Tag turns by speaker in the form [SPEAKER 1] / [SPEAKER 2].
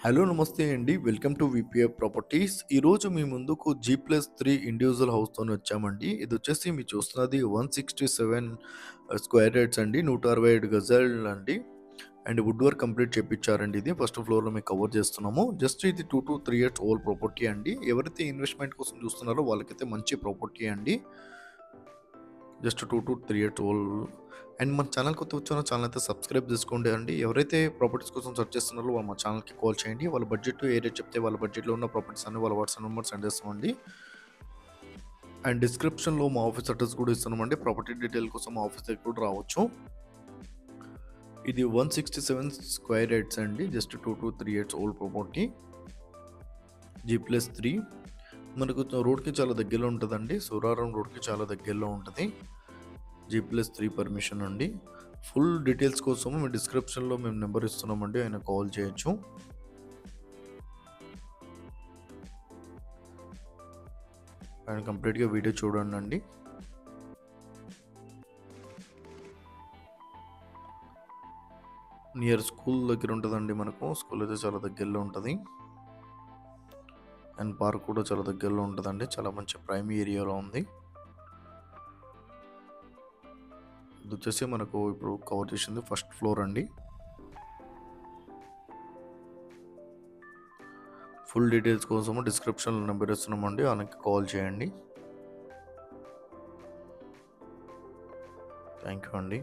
[SPEAKER 1] Hello నమస్తే అండి. Welcome to VPF properties. ఈరోజు మీ ముందుకు G+3 ఇండివిజువల్ హౌస్‌తోని వచ్చామండి. ఇదొచ్చేసి మీరు చూస్తున్నది 167 స్క్వేర్ యార్డ్స్ అండి. 167 గజాలండి. అండ్ వుడ్ వర్క్ కంప్లీట్ చేపిచ్చారండి ఇది. ఫస్ట్ ఫ్లోర్‌లో మీకు కవర్ చేస్తున్నాము. జస్ట్ ఇది 2-3 ఇయర్స్ ఓల్డ్ ప్రాపర్టీ అండి. ఎవరైతే ఇన్వెస్ట్‌మెంట్ కోసం చూస్తున్నారో వాళ్ళకైతే మంచి ప్రాపర్టీ అండి. Just 2-3 years old. అండ్ మన ఛానల్ కొత్త వచ్చారో ఛానల్ అయితే సబ్స్క్రైబ్ చేసుకోండి అండి. ఎవరైతే ప్రాపర్టీస్ కోసం సెర్చ్ చేస్తున్నారో వాళ్ళు మా ఛానల్‌కి కాల్ చేయండి. వాళ్ళ బడ్జెట్ ఏ రేట్ చెప్తే వాళ్ళ బడ్జెట్‌లో ఉన్న ప్రాపర్టీస్ అన్ని వాళ్ళ వాట్సాప్ నెంబర్ సెండ్ చేస్తామండి. అండ్ డిస్క్రిప్షన్‌లో మా ఆఫీస్ అడ్రస్ కూడా ఇస్తున్నామండి. ప్రాపర్టీ డీటెయిల్ కోసం మా ఆఫీస్ దగ్గర కూడా రావచ్చు. ఇది 167 స్క్వేర్ యార్డ్స్ అండి. Just 2-3 years old property. G+3 మనకు రోడ్‌కి చాలా దగ్గరలో ఉంటదండి. సూరారం రోడ్‌కి చాలా దగ్గరలో ఉంటది. G+3 పర్మిషన్ అండి. ఫుల్ డీటెయిల్స్ కోసం మీ డిస్క్రిప్షన్‌లో మేము నెంబర్ ఇస్తున్నామండి. ఆయన కాల్ చేయొచ్చు. ఆయన కంప్లీట్‌గా వీడియో చూడండండి. నియర్ స్కూల్ దగ్గర ఉంటదండి మనకు. స్కూల్ అయితే చాలా దగ్గరలో ఉంటది. అండ్ పార్క్ కూడా చాలా దగ్గరలో ఉంటదండి. చాలా మంచి ప్రైమ్ ఏరియాలో ఉంది. ఇదొచ్చేసి మనకు ఇప్పుడు కవర్ చేసింది ఫస్ట్ ఫ్లోర్ అండి. ఫుల్ డీటెయిల్స్ కోసము డిస్క్రిప్షన్‌లో నెంబర్ ఇస్తున్నామండి. ఆయనకి కాల్ చేయండి. థ్యాంక్ యూ అండి.